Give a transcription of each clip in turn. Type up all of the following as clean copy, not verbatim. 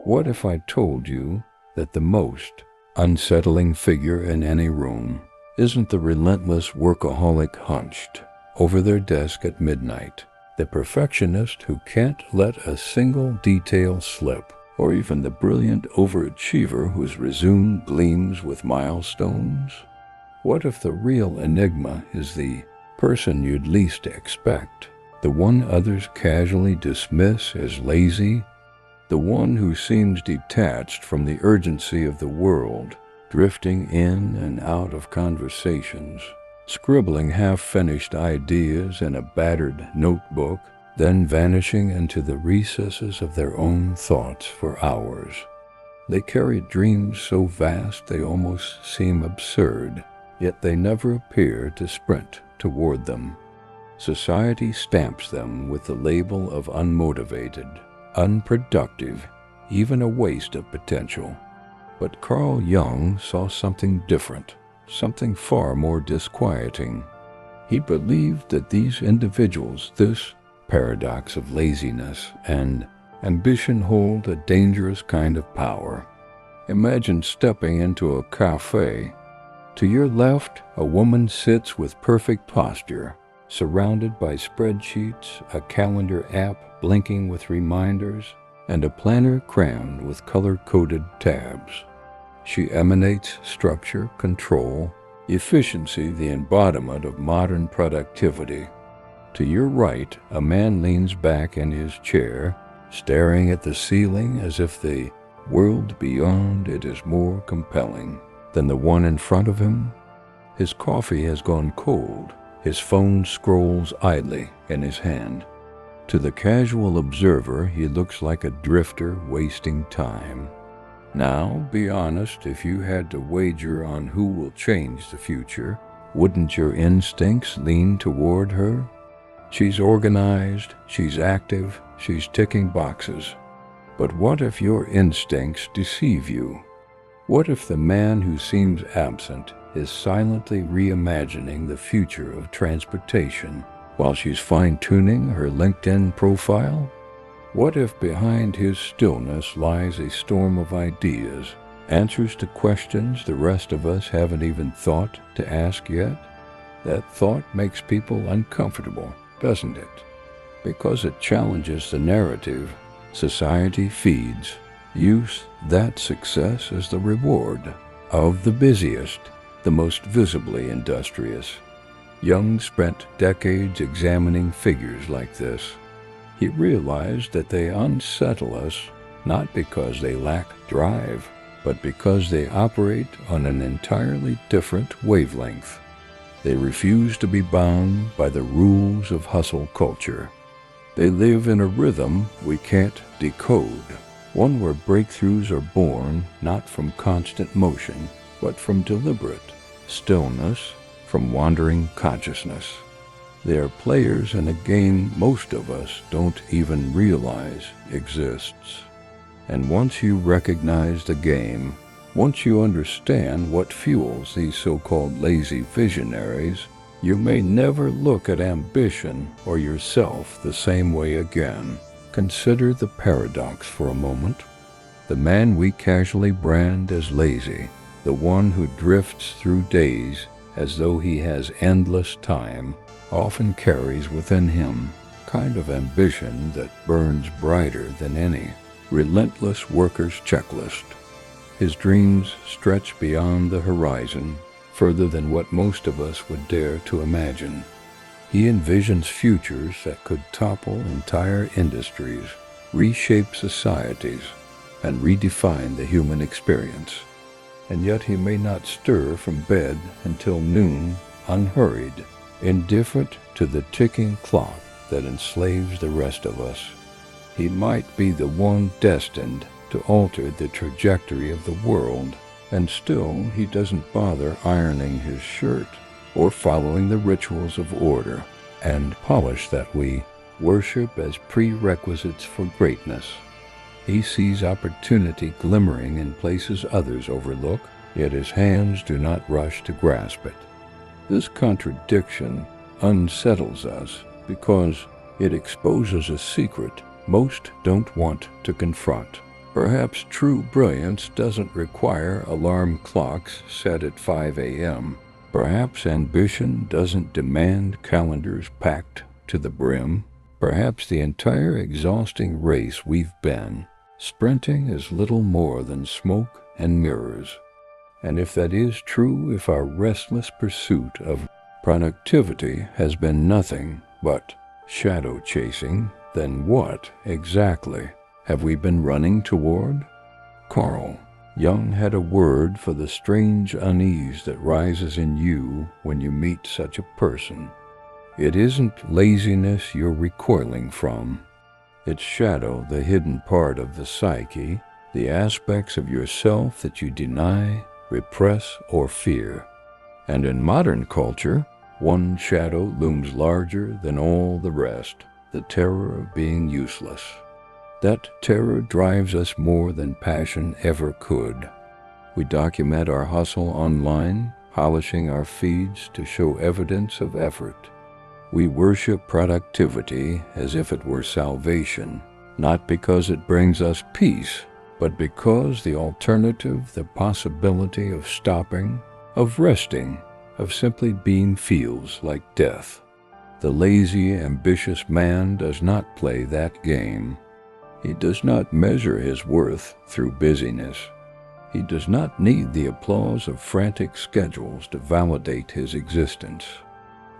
What if I told you that the most unsettling figure in any room isn't the relentless workaholic hunched over their desk at midnight, the perfectionist who can't let a single detail slip, or even the brilliant overachiever whose resume gleams with milestones? What if the real enigma is the person you'd least expect, the one others casually dismiss as lazy, the one who seems detached from the urgency of the world, drifting in and out of conversations, scribbling half-finished ideas in a battered notebook, then vanishing into the recesses of their own thoughts for hours? They carry dreams so vast they almost seem absurd, yet they never appear to sprint toward them. Society stamps them with the label of unmotivated, unproductive, even a waste of potential. But Carl Jung saw something different, something far more disquieting. He believed that these individuals, this paradox of laziness and ambition, hold a dangerous kind of power. Imagine stepping into a cafe. To your left, a woman sits with perfect posture, surrounded by spreadsheets, a calendar app blinking with reminders, and a planner crammed with color-coded tabs. She emanates structure, control, efficiency, the embodiment of modern productivity. To your right, a man leans back in his chair, staring at the ceiling as if the world beyond it is more compelling than the one in front of him. His coffee has gone cold. His phone scrolls idly in his hand. To the casual observer, he looks like a drifter wasting time. Now, be honest, if you had to wager on who will change the future, wouldn't your instincts lean toward her? She's organized, she's active, she's ticking boxes. But what if your instincts deceive you? What if the man who seems absent is silently reimagining the future of transportation while she's fine-tuning her LinkedIn profile? What if behind his stillness lies a storm of ideas, answers to questions the rest of us haven't even thought to ask yet? That thought makes people uncomfortable, doesn't it? Because it challenges the narrative society feeds. Use that success as the reward of the busiest, the most visibly industrious. Jung spent decades examining figures like this. He realized that they unsettle us not because they lack drive, but because they operate on an entirely different wavelength. They refuse to be bound by the rules of hustle culture. They live in a rhythm we can't decode, one where breakthroughs are born not from constant motion, but from deliberate stillness, from wandering consciousness. They are players in a game most of us don't even realize exists. And once you recognize the game, once you understand what fuels these so-called lazy visionaries, you may never look at ambition or yourself the same way again. Consider the paradox for a moment. The man we casually brand as lazy, the one who drifts through days as though he has endless time, often carries within him kind of ambition that burns brighter than any relentless worker's checklist. His dreams stretch beyond the horizon, further than what most of us would dare to imagine. He envisions futures that could topple entire industries, reshape societies, and redefine the human experience. And yet he may not stir from bed until noon, unhurried, indifferent to the ticking clock that enslaves the rest of us. He might be the one destined to alter the trajectory of the world, and still he doesn't bother ironing his shirt or following the rituals of order and polish that we worship as prerequisites for greatness. He sees opportunity glimmering in places others overlook, yet his hands do not rush to grasp it. This contradiction unsettles us because it exposes a secret most don't want to confront. Perhaps true brilliance doesn't require alarm clocks set at 5 a.m. Perhaps ambition doesn't demand calendars packed to the brim. Perhaps the entire exhausting race we've been sprinting is little more than smoke and mirrors. And if that is true, if our restless pursuit of productivity has been nothing but shadow chasing, then what exactly have we been running toward? Carl Jung had a word for the strange unease that rises in you when you meet such a person. It isn't laziness you're recoiling from. It's shadow, the hidden part of the psyche, the aspects of yourself that you deny, repress, or fear. And in modern culture, one shadow looms larger than all the rest, the terror of being useless. That terror drives us more than passion ever could. We document our hustle online, polishing our feeds to show evidence of effort. We worship productivity as if it were salvation, not because it brings us peace, but because the alternative, the possibility of stopping, of resting, of simply being feels like death. The lazy, ambitious man does not play that game. He does not measure his worth through busyness. He does not need the applause of frantic schedules to validate his existence.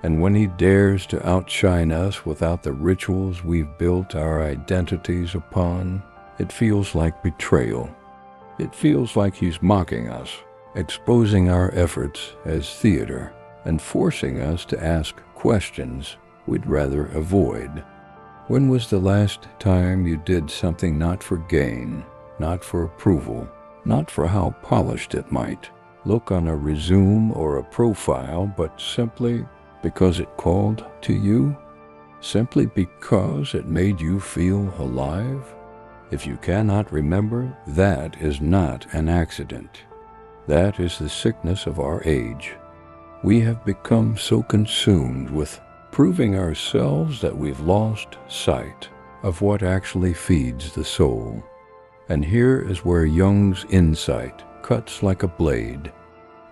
And when he dares to outshine us without the rituals we've built our identities upon, it feels like betrayal. It feels like he's mocking us, exposing our efforts as theater, and forcing us to ask questions we'd rather avoid. When was the last time you did something not for gain, not for approval, not for how polished it might look on a resume or a profile, but simply because it called to you? Simply because it made you feel alive? If you cannot remember, that is not an accident. That is the sickness of our age. We have become so consumed with proving ourselves that we've lost sight of what actually feeds the soul. And here is where Jung's insight cuts like a blade.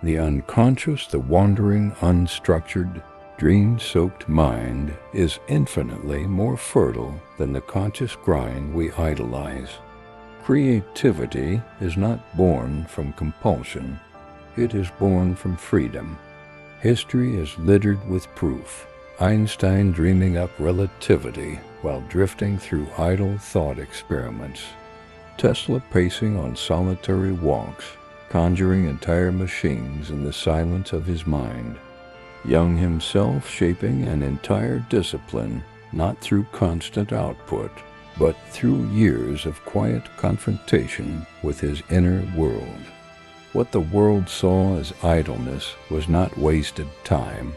The unconscious, the wandering, unstructured, dream-soaked mind is infinitely more fertile than the conscious grind we idolize. Creativity is not born from compulsion. It is born from freedom. History is littered with proof. Einstein dreaming up relativity while drifting through idle thought experiments. Tesla pacing on solitary walks, conjuring entire machines in the silence of his mind. Jung himself shaping an entire discipline, not through constant output, but through years of quiet confrontation with his inner world. What the world saw as idleness was not wasted time.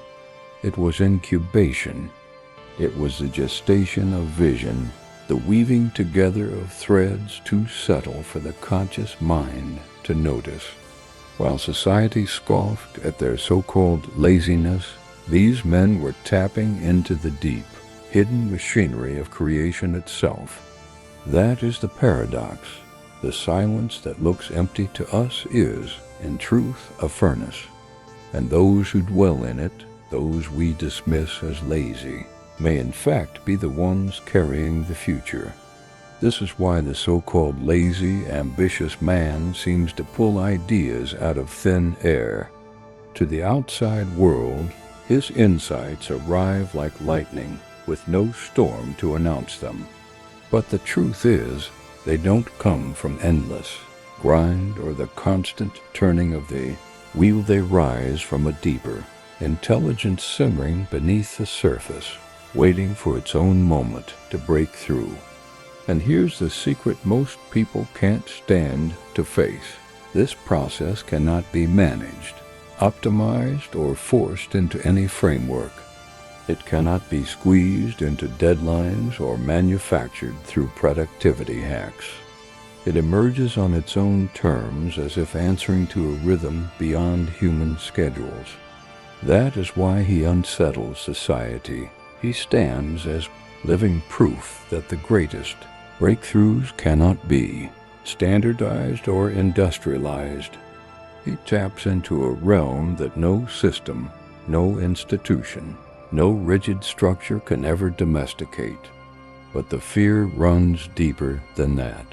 It was incubation. It was the gestation of vision, the weaving together of threads too subtle for the conscious mind to notice. While society scoffed at their so-called laziness, these men were tapping into the deep, hidden machinery of creation itself. That is the paradox. The silence that looks empty to us is, in truth, a furnace, and those who dwell in it, those we dismiss as lazy, may in fact be the ones carrying the future. This is why the so-called lazy, ambitious man seems to pull ideas out of thin air. To the outside world, his insights arrive like lightning, with no storm to announce them. But the truth is, they don't come from endless grind or the constant turning of the wheel. They rise from a deeper intelligence simmering beneath the surface, waiting for its own moment to break through. And here's the secret most people can't stand to face. This process cannot be managed, optimized, or forced into any framework. It cannot be squeezed into deadlines or manufactured through productivity hacks. It emerges on its own terms as if answering to a rhythm beyond human schedules. That is why he unsettles society. He stands as living proof that the greatest breakthroughs cannot be standardized or industrialized. He taps into a realm that no system, no institution, no rigid structure can ever domesticate. But the fear runs deeper than that,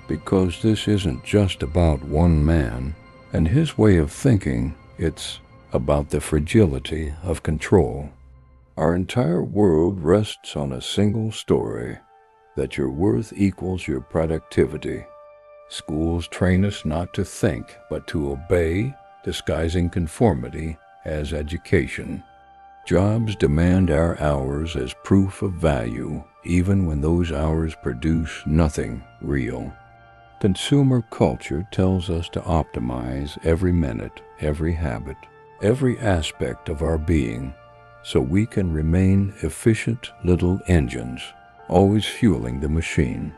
because this isn't just about one man and his way of thinking, it's about the fragility of control. Our entire world rests on a single story, that your worth equals your productivity. Schools train us not to think, but to obey, disguising conformity as education. Jobs demand our hours as proof of value, even when those hours produce nothing real. Consumer culture tells us to optimize every minute, every habit, every aspect of our being, so we can remain efficient little engines, always fueling the machine.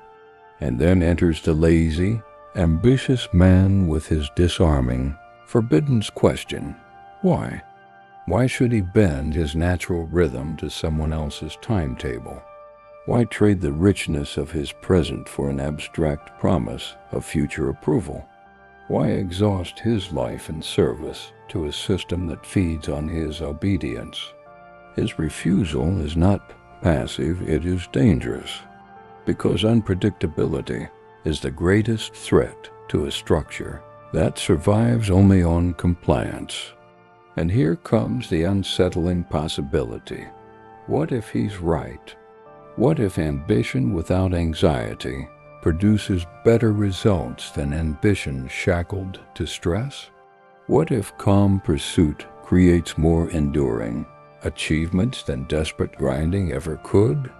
And then enters the lazy, ambitious man with his disarming, forbidden question, why? Why should he bend his natural rhythm to someone else's timetable? Why trade the richness of his present for an abstract promise of future approval? Why exhaust his life in service to a system that feeds on his obedience? His refusal is not passive, it is dangerous, because unpredictability is the greatest threat to a structure that survives only on compliance. And here comes the unsettling possibility. What if he's right? What if ambition without anxiety produces better results than ambition shackled to stress? What if calm pursuit creates more enduring achievements than desperate grinding ever could?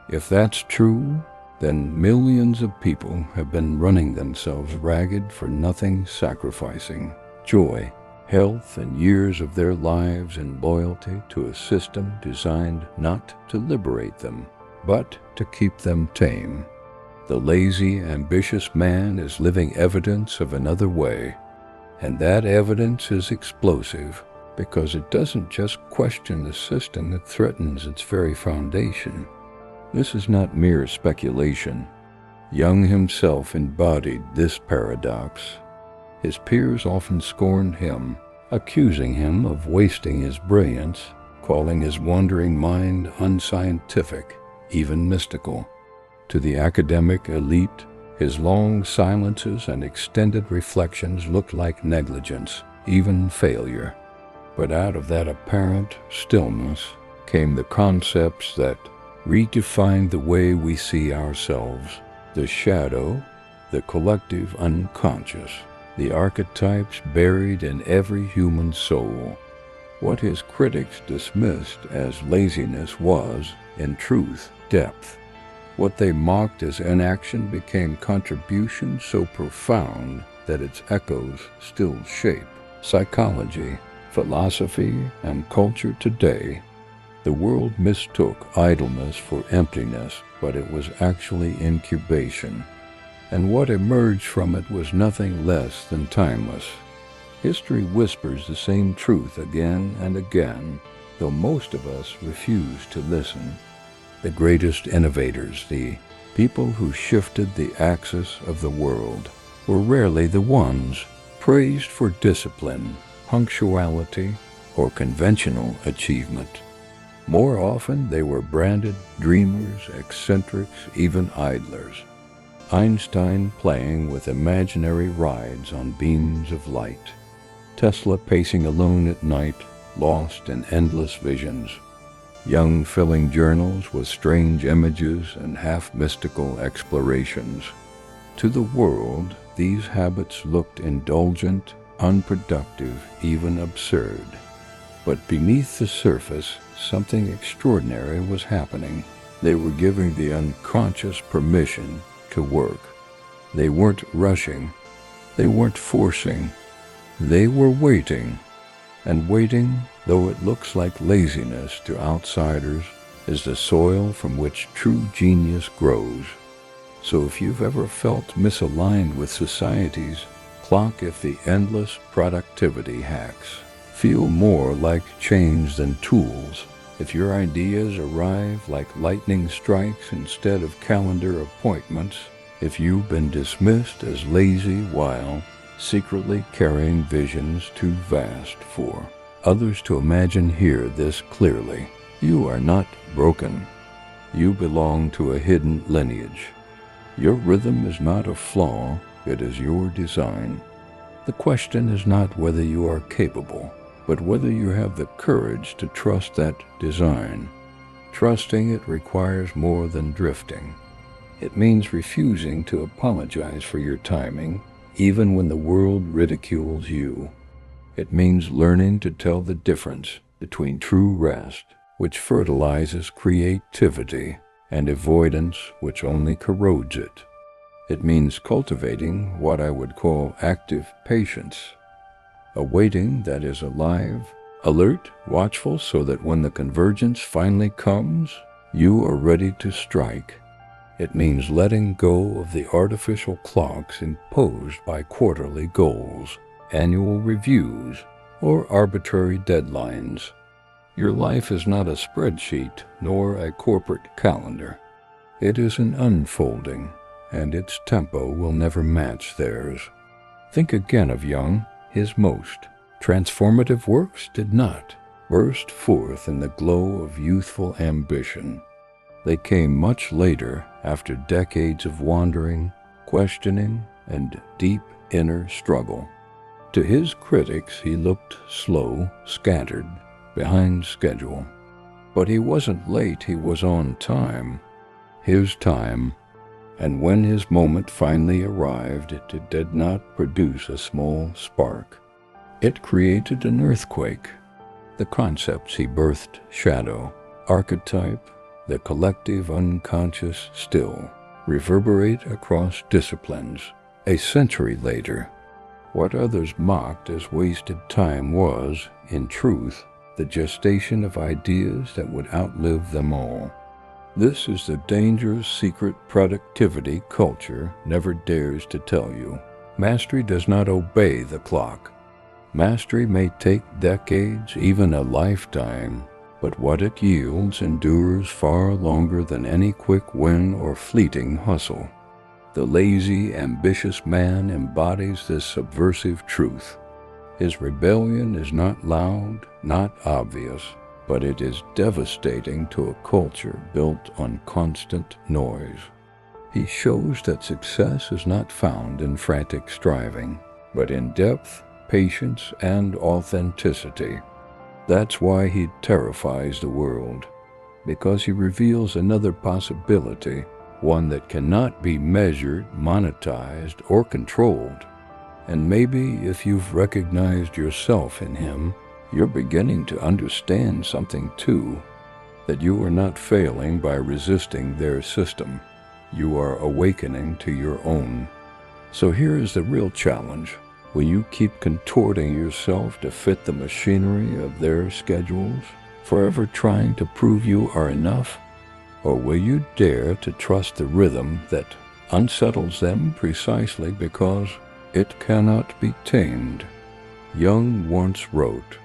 If that's true, then millions of people have been running themselves ragged for nothing, sacrificing joy, health, and years of their lives in loyalty to a system designed not to liberate them, but to keep them tame. The lazy, ambitious man is living evidence of another way, and that evidence is explosive because it doesn't just question the system that threatens its very foundation. This is not mere speculation. Jung himself embodied this paradox. His peers often scorned him, accusing him of wasting his brilliance, calling his wandering mind unscientific, even mystical. To the academic elite, his long silences and extended reflections looked like negligence, even failure. But out of that apparent stillness came the concepts that redefined the way we see ourselves, the shadow, the collective unconscious, the archetypes buried in every human soul. What his critics dismissed as laziness was, in truth, depth. What they mocked as inaction became contribution so profound that its echoes still shape psychology, philosophy, and culture today. The world mistook idleness for emptiness, but it was actually incubation. And what emerged from it was nothing less than timeless. History whispers the same truth again and again, though most of us refuse to listen. The greatest innovators, the people who shifted the axis of the world, were rarely the ones praised for discipline, punctuality, or conventional achievement. More often, they were branded dreamers, eccentrics, even idlers. Einstein playing with imaginary rides on beams of light. Tesla pacing alone at night, lost in endless visions. Jung filling journals with strange images and half-mystical explorations. To the world, these habits looked indulgent, unproductive, even absurd. But beneath the surface, something extraordinary was happening. They were giving the unconscious permission to work. They weren't rushing. They weren't forcing. They were waiting. And waiting, though it looks like laziness to outsiders, is the soil from which true genius grows. So if you've ever felt misaligned with society's clock, if the endless productivity hacks feel more like chains than tools, if your ideas arrive like lightning strikes instead of calendar appointments, if you've been dismissed as lazy while secretly carrying visions too vast for others to imagine, hear this clearly. You are not broken. You belong to a hidden lineage. Your rhythm is not a flaw, it is your design. The question is not whether you are capable, but whether you have the courage to trust that design. Trusting it requires more than drifting. It means refusing to apologize for your timing, even when the world ridicules you. It means learning to tell the difference between true rest, which fertilizes creativity, and avoidance, which only corrodes it. It means cultivating what I would call active patience, a waiting that is alive, alert, watchful, so that when the convergence finally comes, you are ready to strike. It means letting go of the artificial clocks imposed by quarterly goals, annual reviews, or arbitrary deadlines. Your life is not a spreadsheet nor a corporate calendar. It is an unfolding, and its tempo will never match theirs. Think again of Jung. His most transformative works did not burst forth in the glow of youthful ambition. They came much later, after decades of wandering, questioning, and deep inner struggle. To his critics, he looked slow, scattered, behind schedule. But he wasn't late, he was on time. His time. And when his moment finally arrived, it did not produce a small spark. It created an earthquake. The concepts he birthed, shadow, archetype, the collective unconscious still, reverberate across disciplines. A century later, what others mocked as wasted time was, in truth, the gestation of ideas that would outlive them all. This is the dangerous secret productivity culture never dares to tell you. Mastery does not obey the clock. Mastery may take decades, even a lifetime, but what it yields endures far longer than any quick win or fleeting hustle. The lazy, ambitious man embodies this subversive truth. His rebellion is not loud, not obvious, but it is devastating to a culture built on constant noise. He shows that success is not found in frantic striving, but in depth, patience, and authenticity. That's why he terrifies the world, because he reveals another possibility, one that cannot be measured, monetized, or controlled. And maybe if you've recognized yourself in him, you're beginning to understand something too, that you are not failing by resisting their system. You are awakening to your own. So here is the real challenge. Will you keep contorting yourself to fit the machinery of their schedules, forever trying to prove you are enough? Or will you dare to trust the rhythm that unsettles them precisely because it cannot be tamed? Jung once wrote,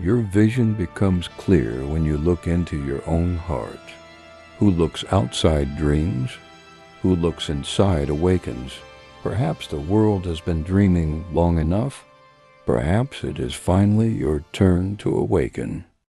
"Your vision becomes clear when you look into your own heart. Who looks outside dreams, who looks inside awakens." Perhaps the world has been dreaming long enough. Perhaps it is finally your turn to awaken.